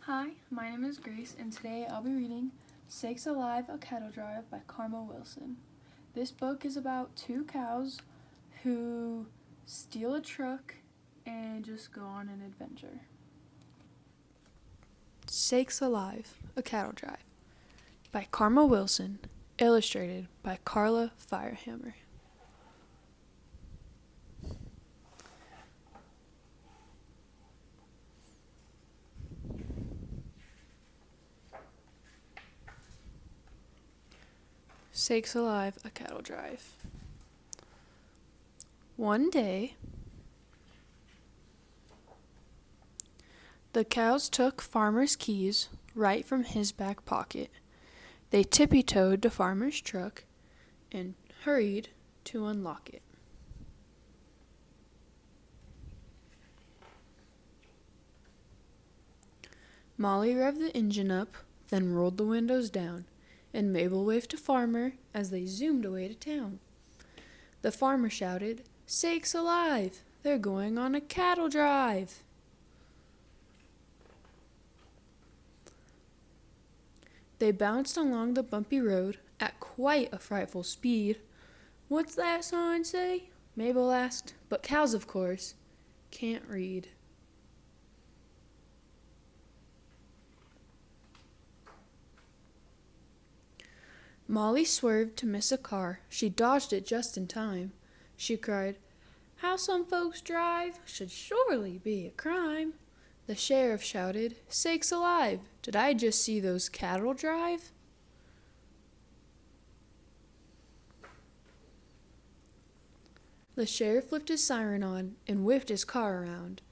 Hi, my name is Grace, and today I'll be reading Sakes Alive, A Cattle Drive by Karla Wilson. This book is about two cows who steal a truck and just go on an adventure. Sakes Alive, A Cattle Drive by Karla Wilson, illustrated by Karla Firehammer. Sakes Alive, A Cattle Drive. One day, the cows took Farmer's keys right from his back pocket. They tippy-toed to Farmer's truck and hurried to unlock it. Molly revved the engine up, then rolled the windows down, and Mabel waved to Farmer as they zoomed away to town. The farmer shouted, "Sakes alive! They're going on a cattle drive!" They bounced along the bumpy road at quite a frightful speed. "What's that sign say?" Mabel asked, but cows, of course, can't read. Molly swerved to miss a car. She dodged it just in time. She cried, "How some folks drive should surely be a crime." The sheriff shouted, "Sakes alive! Did I just see those cattle drive?" The sheriff flipped his siren on and whipped his car around.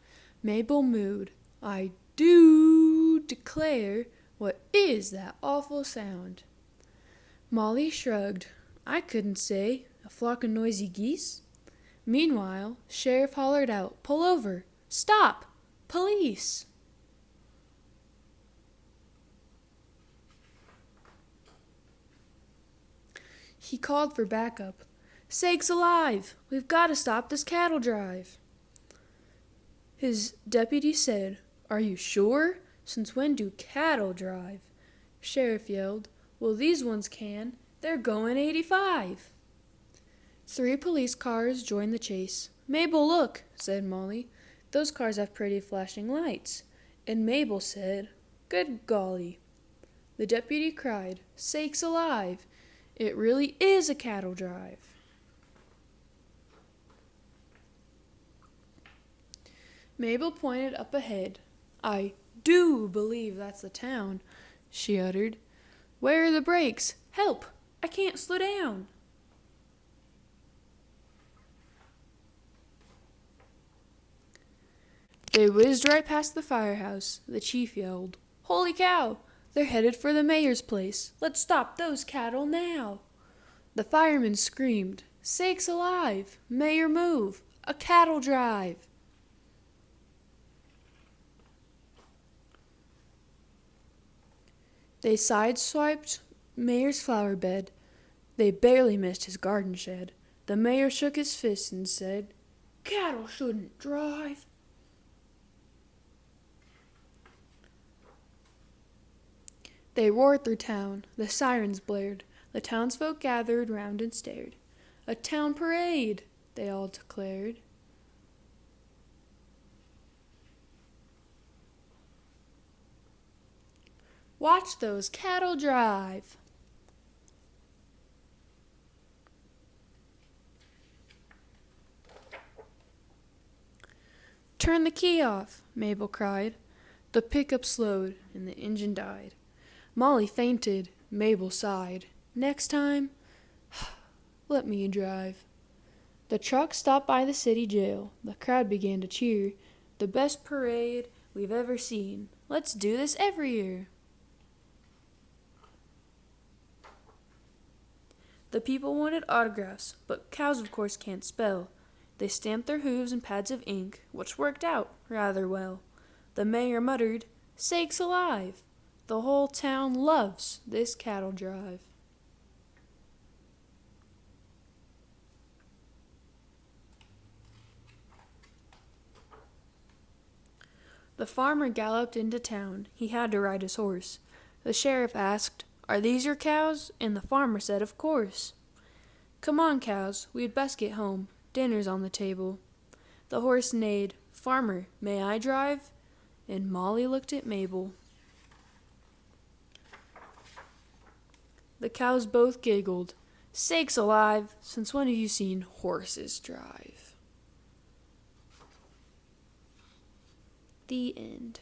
Mabel mooed, "I do declare, what is that awful sound?" Molly shrugged. "I couldn't say. A flock of noisy geese?" Meanwhile, Sheriff hollered out, "Pull over! Stop! Police!" He called for backup. "Sakes alive! We've got to stop this cattle drive." His deputy said, "Are you sure? Since when do cattle drive?" Sheriff yelled, "Well, these ones can. They're going 85." 3 police cars joined the chase. "Mabel, look," said Molly. "Those cars have pretty flashing lights." And Mabel said, "Good golly." The deputy cried, "Sakes alive! It really is a cattle drive." Mabel pointed up ahead. "I do believe that's the town," she uttered. "Where are the brakes? Help! I can't slow down." They whizzed right past the firehouse. The chief yelled, "Holy cow! They're headed for the mayor's place. Let's stop those cattle now." The firemen screamed, "Sakes alive! Mayor move! A cattle drive!" They sideswiped Mayor's flower bed. They barely missed his garden shed. The mayor shook his fist and said, "Cattle shouldn't drive." They roared through town. The sirens blared. The townsfolk gathered round and stared. "A town parade," they all declared. "Watch those cattle drive." "Turn the key off," Mabel cried. The pickup slowed and the engine died. Molly fainted. Mabel sighed. "Next time, let me drive." The truck stopped by the city jail. The crowd began to cheer. "The best parade we've ever seen. Let's do this every year." The people wanted autographs, but cows of course can't spell. They stamped their hooves in pads of ink, which worked out rather well. The mayor muttered, "Sakes alive! The whole town loves this cattle drive." The farmer galloped into town. He had to ride his horse. The sheriff asked, "Are these your cows?" And the farmer said, "Of course." "Come on, cows, we had best get home. Dinner's on the table." The horse neighed. "Farmer, may I drive?" And Molly looked at Mabel. The cows both giggled. "Sakes alive, since when have you seen horses drive?" The end.